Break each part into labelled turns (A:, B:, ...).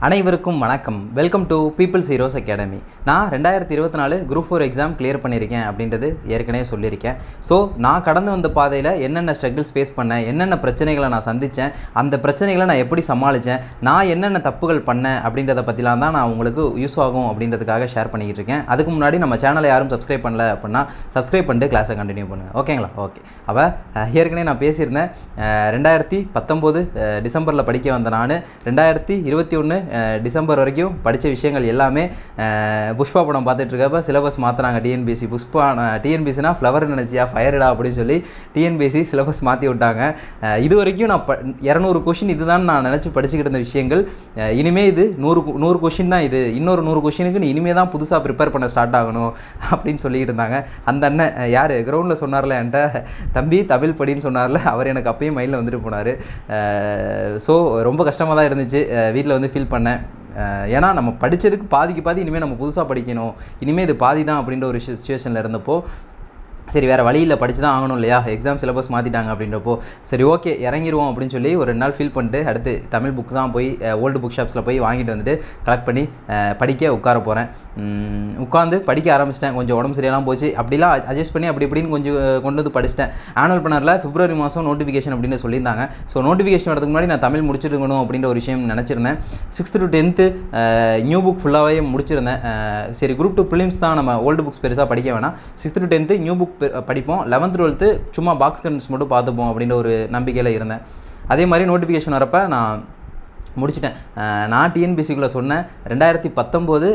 A: அனைவருக்கும் வணக்கம். Welcome to peoples heroes academy. நான் 2024 குரூப் 4 எக்ஸாம் கிளியர் பண்ணியிருக்கேன் அப்படின்றது ஏற்கனவே சொல்லியிருக்கேன். ஸோ நான் கடந்து வந்த பாதையில் என்னென்ன ஸ்ட்ரகிள்ஸ் ஃபேஸ் பண்ணேன், என்னென்ன பிரச்சனைகளை நான் சந்தித்தேன், அந்த பிரச்சனைகளை நான் எப்படி சமாளித்தேன், நான் என்னென்ன தப்புகள் பண்ணேன் அப்படின்றத பற்றிலாம் தான் நான் உங்களுக்கு யூஸ் ஆகும் அப்படின்றதுக்காக ஷேர் பண்ணிக்கிட்டு இருக்கேன். அதுக்கு முன்னாடி நம்ம சேனலை யாரும் சப்ஸ்கிரைப் பண்ணல அப்படின்னா சப்ஸ்கிரைப் பண்ணிட்டு கிளாஸை கண்டினியூ பண்ணுங்கள். ஓகேங்களா? ஓகே. ஏற்கனவே நான் பேசியிருந்தேன். 2019 டிசம்பரில் படிக்க வந்த நான் 2021 டிசம்பர் வரைக்கும் படித்த விஷயங்கள் எல்லாமே புஷ்பா படம் பார்த்துட்டு இருக்கப்ப சிலபஸ் மாற்றுறாங்க. டிஎன்பிஎஸ்சி புஷ்பா டிஎன்பிஎஸ்சினா ஃப்ளவர் நினச்சியா ஃபயர்டா அப்படின்னு சொல்லி டிஎன்பிஎஸ்சி சிலபஸ் மாற்றி விட்டாங்க. இது வரைக்கும் நான் 200 கொஷின் இதுதான் நான் நினச்சி படிச்சுக்கிட்டு இருந்த விஷயங்கள். இனிமேல் இது 100 கொஷின் தான். இது இன்னொரு 100 கொஷினுக்கு நீ இனிமேல் தான் புதுசாக ப்ரிப்பேர் பண்ண ஸ்டார்ட் ஆகணும் அப்படின்னு சொல்லிக்கிட்டு இருந்தாங்க. அந்த அண்ணன் யார் கிரவுண்டில் சொன்னார்ல என்கிட்ட, தம்பி தமிழ் படின்னு சொன்னார்ல, அவர் எனக்கு அப்பயும் மைண்டில் வந்துட்டு போனார். ஸோ ரொம்ப கஷ்டமாக தான் இருந்துச்சு. வீட்டில் வந்து ஃபீல் பண்ணேன். ஏன்னா நம்ம படித்ததுக்கு பாதிக்கு பாதி இனிமேல் நம்ம புதுசாக படிக்கணும், இனிமேல் இது பாதி தான் அப்படின்ற ஒரு சுச்சுவேஷனில் இருந்தப்போ சரி வேறு வழியில் படித்து தான் ஆகணும் இல்லையா, எக்ஸாம் சிலபஸ் மாற்றிட்டாங்க அப்படின்றப்போ சரி ஓகே இறங்கிடுவோம் அப்படின்னு சொல்லி ஒரு 2 நாள் ஃபீல் பண்ணிட்டு அடுத்து தமிழ் புக் தான் போய் ஓல்டு புக் ஷாப்ஸில் போய் வாங்கிட்டு வந்துட்டு கலெக்ட் பண்ணி படிக்க உட்கார போகிறேன். உட்காந்து படிக்க ஆரம்பிச்சிட்டேன். கொஞ்சம் உடம்பு சரியாலாம் போச்சு, அப்படிலாம் அட்ஜஸ்ட் பண்ணி அப்படி இப்படின்னு கொஞ்சம் கொண்டு வந்து படிச்சிட்டேன். ஆனுவல் பிளானரில் பிப்ரவரி மாதம் நோட்டிஃபிகேஷன் அப்படின்னு சொல்லியிருந்தாங்க. ஸோ நோட்டிஃபிகேஷன் வரதுக்கு முன்னாடி நான் தமிழ் முடிச்சிருக்கணும் அப்படின்ற ஒரு விஷயம் நினச்சிருந்தேன். 6th to 10th new book ஃபுல்லாகவே முடிச்சிருந்தேன். சரி குரூப் 2 ப்ரிலிம்ஸ் தான், நம்ம ஓல்டு புக்ஸ் பெருசாக படிக்க வேணாம், 6th to 10th new book படிப்போம், 11th 12th சும்மா பாக்ஸ் கண்டென்ட்ஸ் மட்டும் பார்த்துப்போம் அப்படின்ற ஒரு நம்பிக்கையில் இருந்தேன். அதே மாதிரி நோட்டிஃபிகேஷன் வரப்போ நான் முடிச்சிட்டேன். நான் டிஎன்பிஎஸ்சிக்குள்ளே சொன்னேன் 2019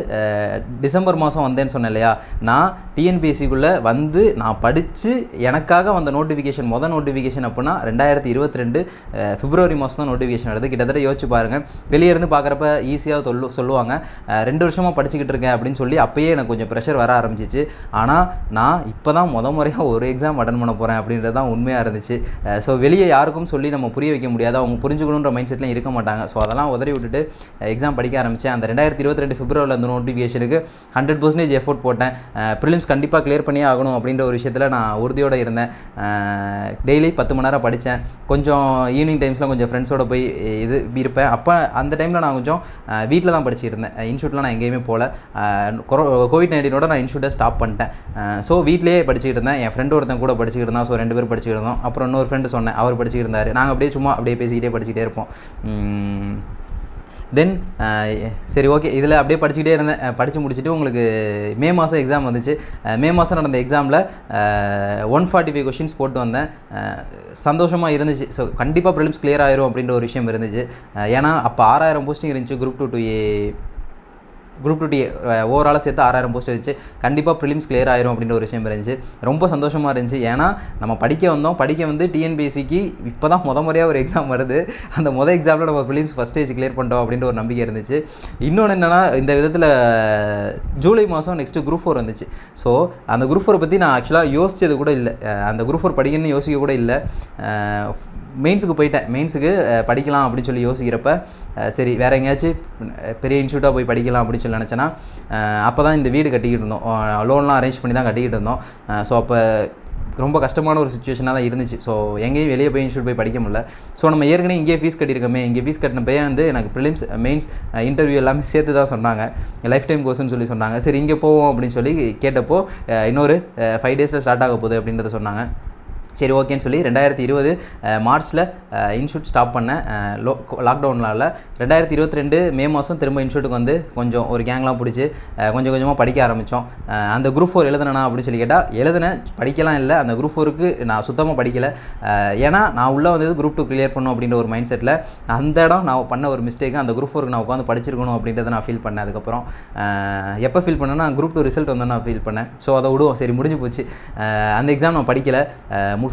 A: டிசம்பர் மாதம் வந்தேன்னு சொன்னேன் இல்லையா, நான் டிஎன்பிஎஸ்சிக்குள்ளே வந்து நான் படித்து எனக்காக வந்த நோட்டிஃபிகேஷன் நோட்டிஃபிகேஷன் அப்படின்னா 2022 பிப்ரவரி மாதம் தான் நோட்டிஃபிகேஷன் வருது. கிட்டத்தட்ட யோசிச்சு பாருங்கள், வெளியே இருந்து பார்க்குறப்ப ஈஸியாக சொல்லுவாங்க 2 வருஷமாக படிச்சுக்கிட்டு இருக்கேன் அப்படின்னு சொல்லி அப்போயே எனக்கு கொஞ்சம் ப்ரெஷர் வர ஆரம்பிச்சிச்சு. ஆனால் நான் இப்போ தான் முறையாக ஒரு எக்ஸாம் அட்டன் பண்ண போகிறேன் அப்படின்றது தான் உண்மையாக இருந்துச்சு. ஸோ வெளியே யாருக்கும் சொல்லி நம்ம புரிய வைக்க முடியாது, அவங்க புரிஞ்சுக்கணுன்ற மைண்ட் செட்லாம் இருக்க மாட்டாங்க. ஸோ அதெல்லாம் உதறி விட்டுட்டு எக்ஸாம் படிக்க ஆரம்பித்தேன். அந்த 2022 பிப்ரவரியில் அந்த நோட்டிஃபிகேஷனுக்கு 100% எஃபோர்ட் போட்டேன். ப்ரிலிம்ஸ் கண்டிப்பாக கிளியர் பண்ணியே ஆகணும் அப்படின்ற ஒரு விஷயத்தில் நான் உறுதியோடு இருந்தேன். டெய்லி 10 மணி நேரம் படித்தேன். கொஞ்சம் ஈவினிங் டைம்ஸில் கொஞ்சம் ஃப்ரெண்ட்ஸோடு போய் இருப்பேன். அப்போ அந்த டைமில் நான் கொஞ்சம் வீட்டில் தான் படிச்சுட்டு இருந்தேன். இன்ஸ்டியூட்லாம் நான் எங்கேயுமே போகல. COVID-19 நான் இன்ஸ்டியூட்டை ஸ்டாப் பண்ணிட்டேன். ஸோ வீட்டிலேயே படிச்சுக்கிட்டு இருந்தேன். என் ஃப்ரெண்டு ஒருத்தன் கூட படிச்சுக்கிட்டு இருந்தான். ஸோ 2 பேர் படிச்சுக்கிட்டு இருந்தோம். அப்புறம் இன்னொரு ஃப்ரெண்டு சொன்னேன், அவர் படிச்சுக்கிட்டு இருந்தார். நாங்கள் அப்படியே பேசிக்கிட்டே படிச்சுக்கிட்டே இருப்போம். தென் சரி ஓகே இதில் அப்படியே படிச்சுக்கிட்டே இருந்தேன். படித்து முடிச்சுட்டு உங்களுக்கு மே மாதம் எக்ஸாம் வந்துச்சு. மே மாதம் நடந்த எக்ஸாமில் 145 கொஷின்ஸ் போட்டு வந்தேன். சந்தோஷமாக இருந்துச்சு. ஸோ கண்டிப்பாக ப்ரிலிம்ஸ் கிளியர் ஆயிரும் அப்படின்ற ஒரு விஷயம் இருந்துச்சு. ஏன்னா அப்போ 6000 போஸ்டிங் இருந்துச்சு. குரூப் 2 ஓவராலாக சேர்த்து 6000 போஸ்ட் இருந்துச்சு. கண்டிப்பாக ப்ரிலிம்ஸ் கிளியர் ஆயிரும் அப்படின்ற ஒரு விஷயம் இருந்துச்சு. ரொம்ப சந்தோஷமாக இருந்துச்சு. ஏன்னா நம்ம படிக்க வந்து டிஎன்பிஎஸ்சிக்கு இப்போ தான் முறையாக ஒரு எக்ஸாம் வருது. அந்த எக்ஸாமில் நம்ம ப்ரிலிம்ஸ் ஃபஸ்ட் ஸ்டேஜ் கிளியர் பண்ணிட்டோம் அப்படின்ற ஒரு நம்பிக்கை இருந்துச்சு. இன்னொன்று என்னென்னா, இந்த விதத்தில் ஜூலை மாதம் நெக்ஸ்ட்டு குரூப் 4 வந்துச்சு. ஸோ அந்த குரூப் 4 பற்றி நான் ஆக்சுவலாக யோசித்தது கூட இல்லை. அந்த குரூப் 4 படிக்கணும்னு யோசிக்க கூட இல்லை. மெயின்ஸுக்கு போயிட்டேன். மெயின்ஸுக்கு படிக்கலாம் அப்படின்னு சொல்லி யோசிக்கிறப்ப சரி வேறு எங்கேயாச்சும் பெரிய இன்ஸ்டியூட்டாக போய் படிக்கலாம் அப்படின்னு சொல்லி நினச்சேன்னா, அப்போ தான் இந்த வீடு கட்டிக்கிட்டு இருந்தோம். லோன்லாம் அரேஞ்ச் பண்ணி தான் கட்டிக்கிட்டு இருந்தோம். ஸோ அப்போ ரொம்ப கஷ்டமான ஒரு சுச்சுவேஷனாக தான் இருந்துச்சு. ஸோ எங்கேயும் வெளியே போய் இன்ஸ்டியூட் போய் படிக்க முடியல. ஸோ நம்ம ஏற்கனவே இங்கே ஃபீஸ் கட்டியிருக்கோமே, இங்கே ஃபீஸ் கட்டின பையன் வந்து எனக்கு ப்ரிலிம்ஸ் மெயின்ஸ் இன்டர்வியூ எல்லாமே சேர்த்து தான் சொன்னாங்க, லைஃப் டைம் கோர்ஸ்னு சொல்லி சொன்னாங்க. சரி இங்கே போவோம் அப்படின்னு சொல்லி கேட்டப்போ இன்னொரு 5 days ஸ்டார்ட் ஆக போகுது அப்படின்றத சொன்னாங்க. சரி ஓகேன்னு சொல்லி 2020 மார்ச்சில் இன்ஸ்டியூட் ஸ்டாப் பண்ணேன். லாக்டவுனால் 2022 மே மாதம் திரும்ப இன்ஸ்டியூட்டுக்கு வந்து கொஞ்சம் ஒரு கேங்லாம் பிடிச்சி கொஞ்சம் கொஞ்சமாக படிக்க ஆரம்பித்தோம். அந்த குரூப் 4 எழுதுனா அப்படின்னு சொல்லி கேட்டால் எழுதுனேன், படிக்கலாம் இல்லை. அந்த குரூப் 4க்கு நான் சுத்தமாக படிக்கலை. ஏன்னா நான் உள்ளே வந்தது குரூப் 2 கிளியர் பண்ணணும் அப்படின்ற ஒரு மைண்ட் செட்டில். அந்த இடம் நான் பண்ண ஒரு மிஸ்டேக்கு. அந்த குரூப் 4க்கு நான் உட்காந்து படிச்சிருக்கணும் அப்படின்றத நான் ஃபீல் பண்ணேன். அதுக்கப்புறம் எப்போ ஃபீல் பண்ணேன்னா குரூப் 2 ரிசல்ட் வந்து நான் ஃபீல் பண்ணேன். ஸோ அதை விடுவோம், சரி முடிஞ்சு போச்சு. அந்த எக்ஸாம் நான் படிக்கலை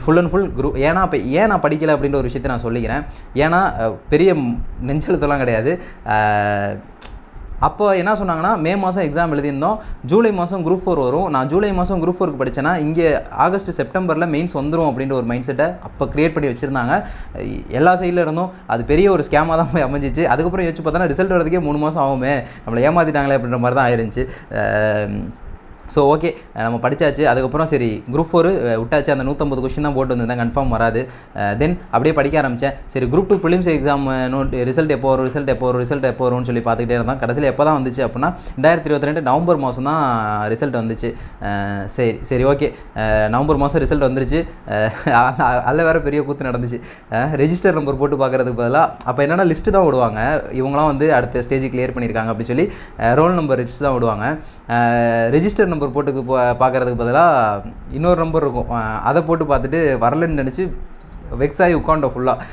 A: ஃபுல் அண்ட் ஃபுல் குரூப். ஏன்னா இப்போ ஏன் நான் படிக்கலை அப்படின்ற ஒரு விஷயத்தை நான் சொல்லிக்கிறேன். ஏன்னா பெரிய நெஞ்செழுத்தெல்லாம் கிடையாது. அப்போ என்ன சொன்னாங்கன்னா, மே மாதம் எக்ஸாம் எழுதியிருந்தோம், ஜூலை மாதம் குரூப் 4 வரும். நான் ஜூலை மாதம் குரூப் 4க்கு படித்தேன்னா இங்கே ஆகஸ்ட் செப்டம்பரில் மெயின்ஸ் வந்துடும் அப்படின்ற ஒரு மைண்ட் செட்டை அப்போ க்ரியேட் பண்ணி வச்சுருந்தாங்க. எல்லா சைடில் இருந்தும் அது பெரிய ஒரு ஸ்கேமாக தான் போய் அமைஞ்சிச்சு. அதுக்கப்புறம் யோசிச்சு பார்த்தோன்னா ரிசல்ட் வரதுக்கே 3 மாதம் ஆகுமே, நம்மளை ஏமாற்றிட்டாங்களே அப்படின்ற மாதிரி தான் ஆயிருந்துச்சு. ஸோ ஓகே நம்ம படித்தாச்சு. அதுக்கப்புறம் சரி குரூப் 4 விட்டாச்சு. அந்த 150 கொஸ்டின் தான் போட்டு வந்திருந்தேன், கன்ஃபார்ம் வராது. தென் அப்படியே படிக்க ஆரம்பித்தேன். சரி குரூப் 2 ப்ரிலிம்ஸ் எக்ஸாம் ரிசல்ட் எப்போ வரும் ரிசல்ட் எப்போ வரும்னு சொல்லி பார்த்துக்கிட்டே இருந்தோம். கடைசியில் எப்போ தான் வந்துச்சு அப்படின்னா 2022 நவம்பர் மாதம் தான் ரிசல்ட் வந்துச்சு. சரி ஓகே நவம்பர் மாதம் ரிசல்ட் வந்துருச்சு. அதில் வேறு பெரிய கூத்து நடந்துச்சு. ரெஜிஸ்டர் நம்பர் போட்டு பார்க்குறதுக்கு பதிலாக அப்போ என்னென்னா லிஸ்ட்டு தான் விடுவாங்க. இவங்களாம் வந்து அடுத்த ஸ்டேஜ் கிளியர் பண்ணியிருக்காங்க அப்படின்னு சொல்லி ரோல் நம்பர் லிஸ்ட் தான் விடுவாங்க. ரெஜிஸ்டர் நம்பர் போட்டு பார்க்குறதுக்கு பதிலாக இன்னொரு நம்பர் இருக்கும், அதை போட்டு பார்த்துட்டு வரலன்னு நினச்சி வெக்ஸ் ஆகி உட்காண்டோம் ஃபுல்லாக.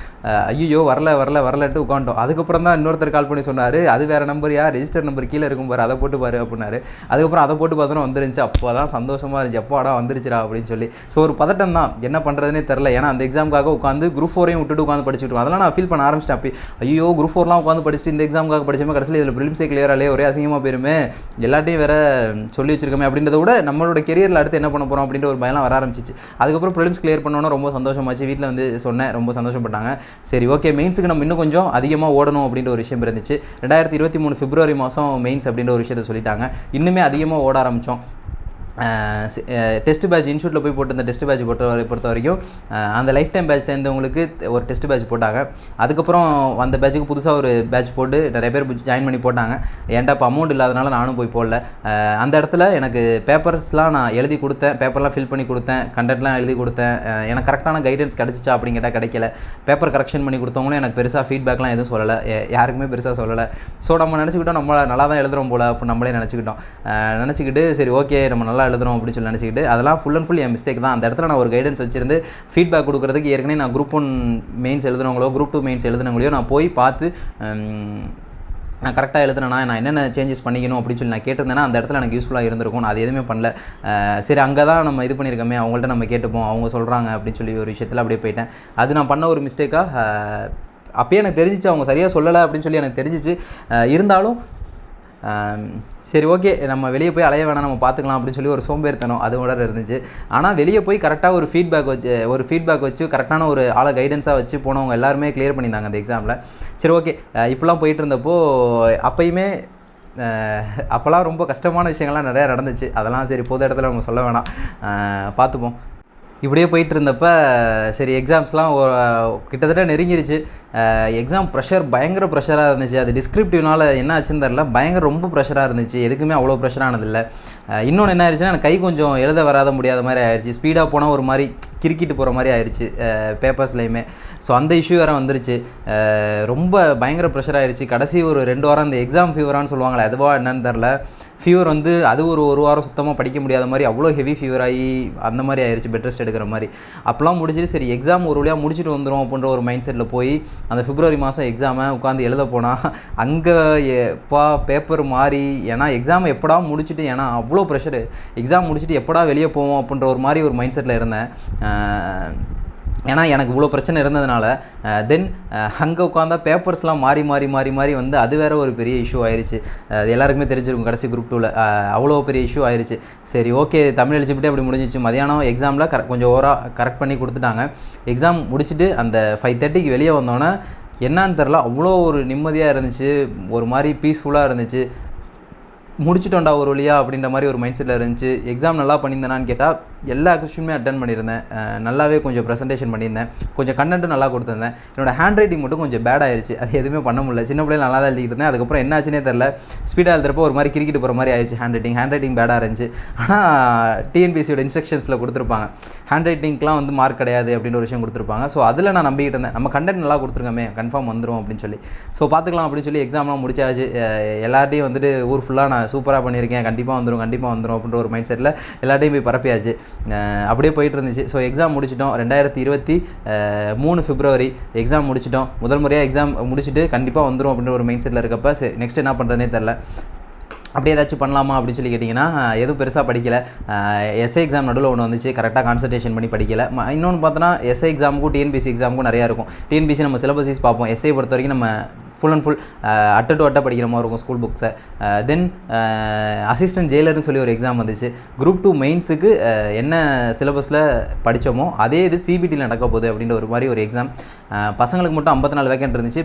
A: ஐயோ வரலன்ட்டு உட்காண்டோம். அதுக்கப்புறம் தான் இன்னொருத்தர் கால் பண்ணி சொன்னார், அது வேறு நம்பர் ரெஜிஸ்டர் நம்பர் கீழே இருக்கும் பாரு, அதை போட்டு பாரு அப்படின்னாரு. அதுக்கப்புறம் அதை போட்டு பார்த்தோன்னா வந்துருந்துச்சு. அப்போ தான் சந்தோஷமாக இருந்துச்சு, அப்பாடா வந்துருச்சுடா அப்படின்னு சொல்லி. ஸோ ஒரு பதட்டம் தான், என்ன பண்ணுறதுனே தெரில. ஏன்னா அந்த எக்ஸாமுக்காக உட்காந்து குரூப் 4ஐயும் விட்டுட்டு உட்காந்து படிச்சுட்டு இருக்கோம். அதெல்லாம் நான் ஃபீல் பண்ண ஆரம்பிச்சிட்டேன். அப்போ ஐயோ குரூப் 4லாம் உட்காந்து படிச்சுட்டு இந்த எக்ஸாமுக்காக படிச்சுமே கடைசியில் இதில் ப்ரிலிம்ஸே கிளியராலே ஒரே அசிங்கமாக போயிருமே, எல்லாத்தையும் வேறு சொல்லி வச்சிருக்கோமே அப்படின்றத விட நம்மளோட கெரியரில் அடுத்து என்ன பண்ண போகிறோம் அப்படின்ற ஒரு பயம்லாம் வர ஆரம்பிச்சிச்சு. அதுக்கப்புறம் ப்ரிலிம்ஸ் கிளியர் பண்ணோன்னா ரொம்ப சந்தோஷமாச்சு. வீட்டில் வந்து சொன்னேன், ரொம்ப சந்தோஷப்பட்டாங்க. சரி ஓகே மெயின்ஸுக்கு நம்ம இன்னும் கொஞ்சம் அதிகமாக ஓடணும் அப்படின்ற ஒரு விஷயம் இருந்துச்சு. 2023 பிப்ரவரி மாதம் மெயின்ஸ் அப்படின்ற ஒரு விஷயத்தை சொல்லிட்டாங்க. இன்னுமே அதிகமாக ஓட ஆரம்பித்தோம். டெஸ்ட் பேட்ச் இன்ஸ்டியூட்டில் போய் போட்டு இந்த டெஸ்ட் பேட்ச் பொறுத்த வரைக்கும் அந்த லைஃப் டைம் பேட்ச் சேர்ந்தவங்களுக்கு ஒரு டெஸ்ட் பேட்ச் போட்டாங்க. அதுக்கப்புறம் அந்த பேட்சுக்கு புதுசாக ஒரு பேட்ச் போட்டு நிறைய பேர் ஜாயின் பண்ணி போட்டாங்க. ஏன்டா இப்போ அமௌண்ட் இல்லாதனால நானும் போய் போடல. அந்த இடத்துல எனக்கு பேப்பர்ஸ்லாம் நான் எழுதி கொடுத்தேன், பேப்பர்லாம் ஃபில் பண்ணி கொடுத்தேன், கண்டென்ட்லாம் எழுதி கொடுத்தேன். எனக்கு கரெக்டான கைடன்ஸ் கிடச்சிச்சா அப்படின்னு கேட்டால் கிடைக்கல. பேப்பர் கரெக்ஷன் பண்ணி கொடுத்தவங்களும் எனக்கு பெருசாக ஃபீட்பேக்லாம் எதுவும் சொல்லலை, யாருக்குமே பெருசாக சொல்லலை. ஸோ நம்ம நினச்சிக்கிட்டோம் நம்ம நல்லா தான் எழுதுகிறோம் போல் அப்படின்னு நம்மளே நினச்சிக்கிட்டு சரி ஓகே நம்ம நல்லா எழுதுறோம் அப்படின்னு சொல்லி நினச்சிக்கிட்டு அதெல்லாம் full and full N mistake தான். அந்த இடத்துல நான் ஒரு கைடன்ஸ் வச்சிருந்து ஃபீட்பேக் கொடுக்குறதுக்கு ஏற்கனவே நான் குரூப் 1 மெயின்ஸ் எழுதுனவங்களோ குரூப் 2 மெயின்ஸ் எழுதுனவங்களையோ நான் போய் பார்த்து நான் கரெக்டாக எழுதுனேன்னா நான் என்னென்ன சேஞ்சஸ் பண்ணிக்கணும் அப்படின்னு சொல்லி நான் கேட்டிருந்தேன்னா அந்த இடத்துல எனக்கு யூஸ்ஃபுல்லாக இருந்திருக்கும். நான் அது எதுவுமே பண்ணல. சரி அங்கே தான் நம்ம இது பண்ணியிருக்கோமே, அவங்கள்ட்ட நம்ம கேட்டுப்போம், அவங்க சொல்கிறாங்க அப்படின்னு சொல்லி ஒரு விஷயத்தில் அப்படியே போயிட்டேன். அது நான் பண்ண ஒரு மிஸ்டேக்காக அப்போயே எனக்கு தெரிஞ்சிச்சு, அவங்க சரியாக சொல்லலை அப்படின்னு சொல்லி எனக்கு தெரிஞ்சிச்சு. இருந்தாலும் சரி ஓகே நம்ம வெளியே போய் அலைய வேணாம், நம்ம பார்த்துக்கலாம் அப்படின்னு சொல்லி ஒரு சோம்பேறித்தனம் அது கூட இருந்துச்சு. ஆனால் வெளியே போய் கரெக்டாக ஒரு ஃபீட்பேக் வச்சு கரெக்டான ஒரு ஆளை கைடன்ஸாக வச்சு போனவங்க எல்லாருமே கிளியர் பண்ணியிருந்தாங்க அந்த எக்ஸாமில். சரி ஓகே இப்போலாம் போயிட்டு இருந்தப்போ அப்போயுமே அப்போல்லாம் ரொம்ப கஷ்டமான விஷயங்கள்லாம் நிறையா நடந்துச்சு. அதெல்லாம் சரி பொது இடத்துல அவங்க சொல்ல வேணாம், பார்த்துப்போம். இப்படியே போயிட்டு இருந்தப்ப சரி எக்ஸாம்ஸ்லாம் கிட்டத்தட்ட நெருங்கிருச்சு. எக்ஸாம் ப்ரெஷர் பயங்கர ப்ரெஷராக இருந்துச்சு. அது டிஸ்கிரிப்டிவ்னால என்ன ஆச்சுன்னு தெரில, ரொம்ப ப்ரெஷராக இருந்துச்சு. எதுக்குமே அவ்வளோ ப்ரெஷரானதில்லை. இன்னொன்று என்ன ஆயிடுச்சுன்னா எனக்கு கை கொஞ்சம் எழுத வராத முடியாத மாதிரி ஆயிடுச்சு. ஸ்பீடாக போனால் ஒரு மாதிரி கிறுக்கிட்டு போகிற மாதிரி ஆயிடுச்சு பேப்பர்ஸ்லையுமே. ஸோ அந்த இஷ்யூ வேறு வந்துருச்சு. ரொம்ப பயங்கர ப்ரெஷர் ஆயிடுச்சு. கடைசி ஒரு 2 வாரம் அந்த எக்ஸாம் ஃபீவரானு சொல்லுவாங்களே, அதுவா என்னன்னு தெரில, ஃபீவர் வந்து அது ஒரு வாரம் சுத்தமாக படிக்க முடியாத மாதிரி அவ்வளோ ஹெவி ஃபீவர் ஆகி அந்த மாதிரி ஆயிடுச்சு, பெட் ரெஸ்ட் எடுக்கிற மாதிரி. அப்போலாம் முடிச்சுட்டு சரி எக்ஸாம் ஒரு வழியாக முடிச்சுட்டு வந்துடும் அப்படின்ற ஒரு மைண்ட் செட்டில் போய் அந்த பிப்ரவரி மாதம் எக்ஸாமை உட்காந்து எழுத போனால் அங்கே பேப்பர் மாறி, ஏன்னா எக்ஸாமை எப்படா முடிச்சுட்டு, ஏன்னா அவ்வளோ ப்ரெஷரு, எக்ஸாம் முடிச்சுட்டு எப்படா வெளியே போவோம் அப்படின்ற ஒரு மாதிரி ஒரு மைண்ட் செட்டில் இருந்தேன். ஏன்னா எனக்கு இவ்வளோ பிரச்சனை இருந்ததுனால தென் அங்கே உட்காந்தா பேப்பர்ஸ்லாம் மாறி வந்து அது வேறு ஒரு பெரிய இஷ்யூ ஆயிடுச்சு. அது எல்லாருக்குமே தெரிஞ்சிருக்கும் கடைசி குரூப் 2ல் அவ்வளோ பெரிய இஷ்யூ ஆயிடுச்சு. சரி ஓகே தமிழ் எலிஜிபிலிட்டி அப்படி முடிஞ்சிச்சு. மதியானம் எக்ஸாமில் கொஞ்சம் கரெக்ட் பண்ணி கொடுத்துட்டாங்க. எக்ஸாம் முடிச்சுட்டு அந்த 5:30க்கு வெளியே வந்தோன்னே என்னான்னு தெரில, அவ்வளோ ஒரு நிம்மதியாக இருந்துச்சு, ஒரு மாதிரி பீஸ்ஃபுல்லாக இருந்துச்சு. முடிச்சுட்டோண்டா ஒரு வழியா அப்படின்ற மாதிரி ஒரு மைண்ட் செட்டில் இருந்துச்சு. எக்ஸாம் நல்லா பண்ணியிருந்தேனான்னு கேட்டால் எல்லா கொஸ்டினுமே அட்டன் பண்ணியிருந்தேன். நல்லாவே கொஞ்சம் ப்ரெசன்டேஷன் பண்ணியிருந்தேன், கொஞ்சம் கண்டென்ட்டும் நல்லா கொடுத்துருந்தேன். என்னோடய ஹேண்ட் ரைட்டிங் மட்டும் கொஞ்சம் பேட் ஆயிடுச்சு, அது எதுவுமே பண்ண முடியல. சின்ன பிள்ளைல நல்லா தான் எழுதிக்கிட்டு இருந்தேன். அதுக்கப்புறம் என்ன ஆச்சுன்னே தெரில, ஸ்பீடாக எழுதுறப்போ ஒரு மாதிரி கிரிக்கிட்டு போகிற மாதிரி ஆயிடுச்சு. ஹேண்ட் ரைட்டிங் பேடாக இருந்துச்சு. ஆனால் டிஎன்பிசியோட இன்ஸ்ட்ரக்ஷன்ஸில் கொடுத்துருப்பாங்க ஹேண்ட் ரைட்டிங்லாம் வந்து மார்க் கிடையாது அப்படின்னு ஒரு விஷயம் கொடுத்துருப்பாங்க. ஸோ அதில் நான் நம்பிக்கிட்டு இருந்தேன், நம்ம கண்டென்ட் நல்லா கொடுத்துருக்கோமே கன்ஃபார்ம் வந்துடும் அப்படின்னு சொல்லி. ஸோ பார்த்துக்கலாம் அப்படின்னு சொல்லி எக்ஸாம்லாம் முடிச்சாச்சு. எல்லார்ட்டையும் வந்துட்டு ஊர் ஃபுல்லாக நான் சூப்பராக பண்ணியிருக்கேன், கண்டிப்பாக வந்துடும் அப்படின்ற ஒரு மைண்ட் செட்டில் எல்லாத்தையும் போய் பரப்பியாச்சு. அப்படியே போயிட்டு இருந்துச்சு. ஸோ எக்ஸாம் முடிச்சிட்டோம். 2023 பிப்ரவரி எக்ஸாம் முடிச்சிட்டோம். முதல் முறையாக எக்ஸாம் முடிச்சுட்டு கண்டிப்பாக வந்துடும் அப்படின்ற ஒரு மைண்ட் செட்டில் இருக்கப்போ சரி நெக்ஸ்ட் என்ன பண்ணுறதுனே தெரில. அப்படியே ஏதாச்சும் பண்ணலாமா அப்படின்னு சொல்லி கேட்டிங்கன்னா எதுவும் பெருசாக படிக்கலை. எஸ்ஐ எக்ஸாம் நடுவில் ஒன்று வந்துச்சு, கரெக்டாக கான்சன்ட்ரேஷன் பண்ணி படிக்கலை. இன்னொன்று பார்த்தோன்னா எஸ்ஐ எக்ஸாமுக்கும் டிஎன்பிசி எக்ஸாமுக்கும் நிறையா இருக்கும். டிஎன்பிசி நம்ம சிலபஸஸ் பார்ப்போம், எஸ்ஐ பொறுத்த வரைக்கும் நம்ம ஃபுல் அண்ட் ஃபுல் அட்டை டு அட்டை படிக்கிற மாதிரி இருக்கும் ஸ்கூல் புக்ஸை. தென் அசிஸ்டன்ட் ஜெயிலர்னு சொல்லி ஒரு எக்ஸாம் வந்துச்சு. குரூப் 2 மெயின்ஸுக்கு என்ன சிலபஸில் படித்தோமோ அதே இது சிபிடியில் நடக்க போகுது அப்படின்ற ஒரு மாதிரி ஒரு எக்ஸாம். பசங்களுக்கு மட்டும் 54 வேக்கண்ட் இருந்துச்சு,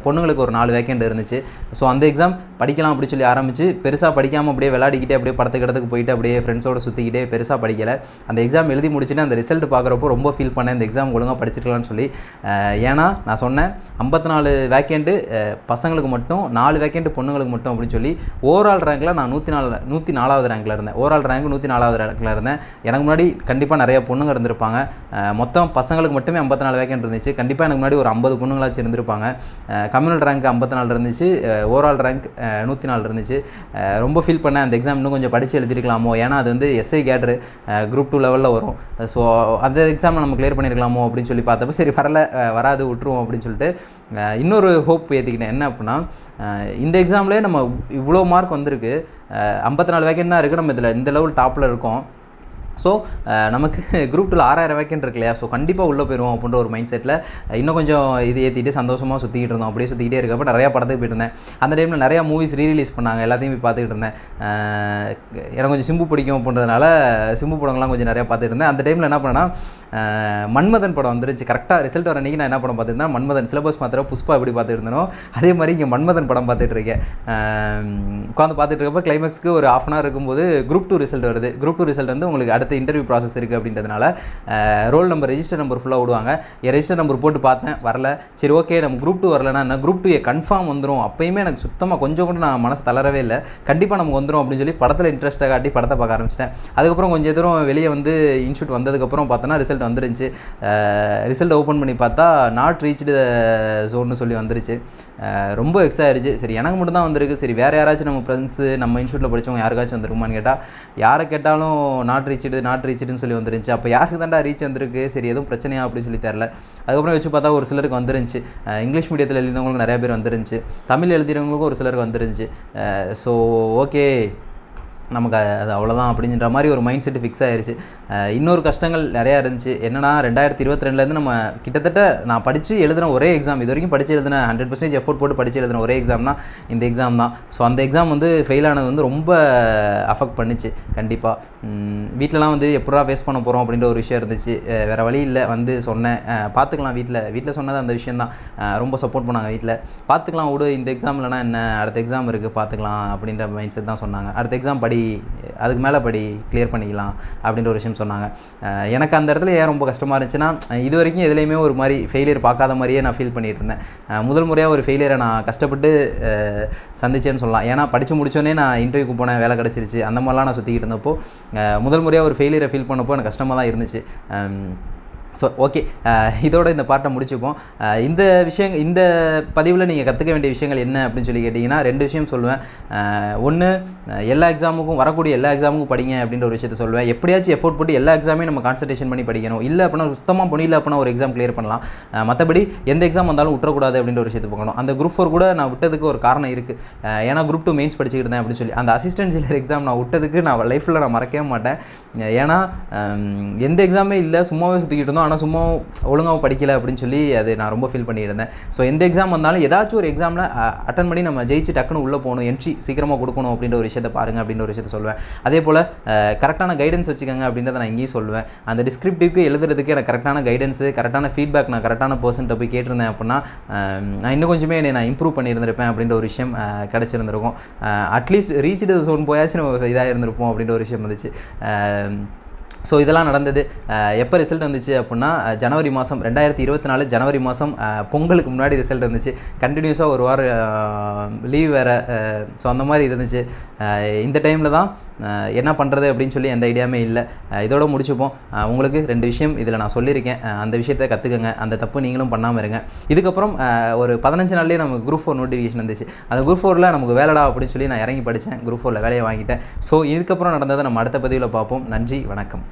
A: பொண்ணுங்களுக்கு ஒரு 4 வேக்கண்ட் இருந்துச்சு. ஸோ அந்த எக்ஸாம் படிக்கலாம் அப்படி சொல்லி ஆரம்பித்து பெருசாக படிக்காமல் அப்படியே விளையாடிக்கிட்டே அப்படியே படத்துக்கு போயிட்டு அப்படியே ஃப்ரெண்ட்ஸோடு சுற்றிக்கிட்டே பெருசாக படிக்கலை. அந்த எக்ஸாம் எழுதி முடிச்சுட்டு அந்த ரிசல்ட் பார்க்குறப்போ ரொம்ப ஃபீல் பண்ணேன், இந்த எக்ஸாம் ஒழுங்காக படிச்சிருக்கலாம்னு சொல்லி. ஏன்னா நான் சொன்னேன் 54 வேக்கண்ட்டு பசங்களுக்கு மட்டும், 4 வேக்கண்ட் பொண்ணுங்களுக்கு மட்டும் அப்படின்னு சொல்லி. ஓவரால் ரேங்கில் நான் 104வது ரேங்கில் இருந்தேன். ஓவரால் ரேங்க் 104வது ரேங்கில் இருந்தேன். எனக்கு முன்னாடி கண்டிப்பாக நிறைய பொண்ணுங்க இருந்திருப்பாங்க. மொத்தம் பசங்களுக்கு மட்டுமே 54 வேக்கண்ட் இருந்துச்சு. கண்டிப்பாக எனக்கு முன்னாடி ஒரு 50 பொண்ணுங்களாச்சும் இருந்திருப்பாங்க. கம்யூனல் ரேங்க் 54 இருந்துச்சு, ஓவரால் ரேங்க் 104 இருந்துச்சு. ரொம்ப ஃபீல் பண்ணேன், அந்த எக்ஸாம் இன்னும் கொஞ்சம் படித்து எழுதிருக்கலாமோ, ஏன்னா அது வந்து எஸ்ஐ கேட்ரு குரூப் 2 லெவலில் வரும். ஸோ அந்த எக்ஸாமில் நம்ம கிளியர் பண்ணியிருக்கலாமோ அப்படின்னு சொல்லி பார்த்தப்போ சரி வராது விட்டுருவோம் அப்படின்னு சொல்லிட்டு இன்னொரு ஹோப் ஏற்றிக்கிட்டேன். என்ன அப்படின்னா, இந்த எக்ஸாம்லேயே நம்ம இவ்வளோ மார்க் வந்திருக்கு, 54 வேக்கண்ட் தான் இருக்குது, நம்ம இதில் இந்த லெவல் டாப்பில் இருக்கோம். ஸோ நமக்கு குரூப் 2 6000 வேக்கண்ட் இருக்கு இல்லையா, ஸோ கண்டிப்பாக உள்ளே போயிடுவோம் அப்படின்ற ஒரு மைண்ட் செட்டில் இன்னும் கொஞ்சம் இது ஏற்றிட்டு சந்தோஷமாக சுற்றிக்கிட்டு இருந்தோம். அப்படியே சுற்றிக்கிட்டே இருக்கப்போ நிறையா படத்துக்கு போயிட்டு இருந்தேன். அந்த டைமில் நிறையா மூவிஸ் ரீரிலீஸ் பண்ணாங்க, எல்லாத்தையும் போய் பார்த்துக்கிட்டு இருந்தேன். எனக்கு கொஞ்சம் சிம்பு பிடிக்கும் அப்படின்றதுனால சிம்பு படங்கள்லாம் கொஞ்சம் நிறையா பார்த்துட்டு இருந்தேன். அந்த டைமில் என்ன பண்ணேன்னா, மன்மதன் படம் வந்துருச்சு. கரெக்டாக ரிசல்ட் வர அன்றைக்கி நான் என்ன படம் பார்த்துருந்தேன், மன்மதன். சிலபஸ் மாத்திர புஷ்பா எப்படி பார்த்துட்டு இருந்தனோ அதே மாதிரி இங்கே மன்மதன் படம் பார்த்துட்டு இருக்கேன். உட்காந்து பார்த்துட்டு இருக்கப்போ கிளைமேக்ஸ்க்கு ஒரு ½ hour இருக்கும்போது குரூப் 2 ரிசல்ட் வருது. குரூப் 2 ரிசல்ட் வந்து உங்களுக்கு அடுத்த இன்டர்வியூ ப்ராசஸ் இருக்குது அப்படின்றதுனால ரோல் நம்பர் ரெஜிஸ்டர் நம்பர் ஃபுல்லாக விடுவாங்க. என் ரெஜிஸ்டர் நம்பர் போட்டு பார்த்தேன், வரல. சரி ஓகே, நம்ம குரூப் 2 வரலன்னா என்ன, குரூப் 2 கன்ஃபார்ம் வந்துடும். அப்பயுமே எனக்கு சுத்தமாக கொஞ்சம் கூட நான் மனசு தளரவே இல்லை. கண்டிப்பாக நமக்கு வந்துடும் அப்படின்னு சொல்லி படத்தில் இன்ட்ரெஸ்ட்டாக காட்டி படத்தை பார்க்க ஆரம்பிச்சிட்டேன். அதுக்கப்புறம் கொஞ்சம் தூரம் வெளியே வந்து இன்ஸ்டியூட் வந்ததுக்கப்புறம் பார்த்தோன்னா ரிசல்ட் வந்துருந்துச்சு. ரிசல்ட் ஓப்பன் பண்ணி பார்த்தா நாட் ரீச்டு ஜோன்னு சொல்லி வந்துருச்சு. ரொம்ப எக்ஸா ஆயிடுச்சு. சரி எனக்கு மட்டும் தான் வந்திருக்கு, சரி வேறு யாராச்சும் நம்ம ஃப்ரெண்ட்ஸு நம்ம இன்ஸ்டியூட்டில் படித்தவங்க யாருக்காச்சும் வந்துருக்குமான்னு கேட்டால் யாரை கேட்டாலும் நாட் ரீச்டுன்னு சொல்லி வந்துருந்துச்சு. அப்போ யாருக்கு தாண்டா ரீச் வந்திருக்கு, சரி எதுவும் பிரச்சனையா அப்படின்னு சொல்லி தெரில. அதுக்கப்புறம் வச்சு பார்த்தா ஒரு சிலருக்கு வந்துருந்துச்சு. இங்கிலீஷ் மீடியத்தில் எழுதினவங்களுக்கு நிறைய பேர் வந்துருந்துச்சு, தமிழ் எழுதினவங்களுக்கும் ஒரு சிலருக்கு வந்துருந்துச்சு. ஸோ ஓகே, நமக்கு அது அவ்வளோதான் அப்படின்ற மாதிரி ஒரு மைண்ட் செட்டு ஃபிக்ஸ் ஆயிடுச்சு. இன்னொரு கஷ்டங்கள் நிறையா இருந்துச்சு. என்னன்னா 2022 நம்ம கிட்டத்தட்ட நான் படித்து எழுதின ஒரே எக்ஸாம், இது வரைக்கும் படித்து எழுதின 100% எஃபோர்ட் போட்டு படித்து எழுதின ஒரே எக்ஸாம்னா இந்த எக்ஸாம் தான். ஸோ அந்த எக்ஸாம் வந்து ஃபெயில் ஆனது வந்து ரொம்ப அஃபெக்ட் பண்ணிச்சு. கண்டிப்பாக வீட்டிலலாம் வந்து எப்படா ஃபேஸ் பண்ண போகிறோம் அப்படின்ற ஒரு விஷயம் இருந்துச்சு. வேறு வழி இல்லை, வந்து சொன்னேன் பார்த்துக்கலாம். வீட்டில் சொன்னது அந்த விஷயம் தான். ரொம்ப சப்போர்ட் பண்ணாங்க வீட்டில். பார்த்துக்கலாம் விடு, இந்த எக்ஸாம் இல்லைனா என்ன, அடுத்த எக்ஸாம் இருக்குது பார்த்துக்கலாம் அப்படின்ற மைண்ட் செட் தான் சொன்னாங்க. அடுத்த எக்ஸாம் படி, அதுக்கு மேலே படி, கிளியர் பண்ணிக்கலாம் அப்படின்ற ஒரு விஷயம் சொன்னாங்க. எனக்கு அந்த இடத்துல ஏன் ரொம்ப கஷ்டமாக இருந்துச்சுன்னா, இது வரைக்கும் எதுலேயுமே ஒரு மாதிரி ஃபெயிலியர் பார்க்காத மாதிரியே நான் ஃபீல் பண்ணிகிட்டு இருந்தேன். முதல் முறையாக ஒரு ஃபெயிலியரை நான் கஷ்டப்பட்டு சந்திச்சேன்னு சொல்லலாம். ஏன்னா படித்து முடிச்சோடனே நான் இன்டர்வியூக்கு போனேன், வேலை கிடச்சிருச்சு, அந்த மாதிரிலாம் நான் சுற்றிக்கிட்டு இருந்தப்போ முதல் முறையாக ஒரு ஃபெயிலியரை ஃபீல் பண்ணப்போ எனக்கு கஷ்டமாக தான் இருந்துச்சு. ஸோ ஓகே, இதோட இந்த பார்ட்டை முடிச்சுப்போம். இந்த பதிவில் நீங்கள் கற்றுக்க வேண்டிய விஷயங்கள் என்ன அப்படின்னு சொல்லி கேட்டிங்கன்னா 2 விஷயம் சொல்லுவேன். ஒன்று, எல்லா எக்ஸாமுக்கும் வரக்கூடிய எல்லா எக்ஸாமுக்கும் படிங்க அப்படின்ற ஒரு விஷயத்தை சொல்லுவேன். எப்படியாச்சும் எஃபோர்ட் போட்டு எல்லா எக்ஸாமையும் நம்ம கான்சன்ட்ரேஷன் பண்ணி படிக்கணும். இல்லை அப்படின்னா சுத்தமாக புரியல அப்படின்னா ஒரு எக்ஸாம் கிளியர் பண்ணலாம். மற்றபடி எந்த எக்ஸாம் வந்தாலும் விட்டுறக்கூடாது அப்படின்ற ஒரு விஷயத்தை பார்க்கணும். அந்த குரூப் 4 கூட நான் விட்டதுக்கு ஒரு காரணம் இருக்குது. ஏன்னா குரூப் 2 மெயின்ஸ் படிச்சுக்கிட்டு இருந்தேன் அப்படின்னு சொல்லி அந்த அசிஸ்டன்ட் ஜெயிலர் எக்ஸாம் நான் விட்டதுக்கு நான் லைஃப்பில் நான் மறக்கவே மாட்டேன். ஏன்னா எந்த எக்ஸாமே இல்லை, சும்மாவே சுற்றிக்கிட்டு இருந்தோம், ஆனால் சும்மா ஒழுங்காக படிக்கலை அப்படின்னு சொல்லி அது நான் ரொம்ப ஃபீல் பண்ணியிருந்தேன். ஸோ எந்த எக்ஸாம் வந்தாலும் ஏதாச்சும் ஒரு எக்ஸாமில் அட்டன் பண்ணி நம்ம ஜெயிச்சு டக்குன்னு உள்ளே போகணும், என்ட்ரி சீக்கிரமாக கொடுக்கணும் அப்படின்ற ஒரு விஷயத்தை பாருங்கள் அப்படின்ற ஒரு விஷயத்தை சொல்லுவேன். அதே போல் கரெக்டான கைடன்ஸ் வச்சுக்கோங்க அப்படின்றத நான் இங்கேயும் சொல்லுவேன். அந்த டிஸ்கிரிப்டிவ்க்கு எழுதுறதுக்கு எனக்கு கரெக்டான கைடன்ஸு, கரெக்டான ஃபீட்பேக் நான் கரெக்டான பர்சன்ட்டை போய் கேட்டிருந்தேன் அப்படின்னா நான் இன்னும் கொஞ்சமே என்னை நான் இம்ப்ரூவ் பண்ணியிருந்திருப்பேன் அப்படின்ற ஒரு விஷயம் கிடச்சிருந்துருக்கும். அட்லீஸ்ட் ரீச்டு ஜோன் போயாச்சும் நம்ம இதாக இருந்திருப்போம் அப்படின்ற ஒரு விஷயம் வந்துச்சு. ஸோ இதெல்லாம் நடந்தது. எப்போ ரிசல்ட் வந்துச்சு அப்படின்னா ஜனவரி மாதம் 2024 ஜனவரி மாதம் பொங்கலுக்கு முன்னாடி ரிசல்ட் வந்துச்சு. கண்டினியூஸாக ஒரு வாரம் லீவ் வேறு. ஸோ அந்த மாதிரி இருந்துச்சு. இந்த டைமில் தான் என்ன பண்ணுறது அப்படின்னு சொல்லி எந்த ஐடியாவுமே இல்லை. இதோட முடிச்சுப்போம். உங்களுக்கு 2 விஷயம் இதில் நான் சொல்லியிருக்கேன், அந்த விஷயத்தை கற்றுக்குங்க, அந்த தப்பு நீங்களும் பண்ணாமல் இருங்க. இதுக்கப்புறம் ஒரு 15 நாள்லேயே நமக்கு குரூப் 4 நோட்டிஃபிகேஷன் வந்துச்சு. அந்த குரூப் 4ல் நமக்கு வேலைடா அப்படின்னு சொல்லி நான் இறங்கி படித்தேன், குரூப் 4ல் வேலையை வாங்கிட்டேன். ஸோ இதுக்கப்புறம் நடந்ததை நம்ம அடுத்த பதிவில் பார்ப்போம். நன்றி, வணக்கம்.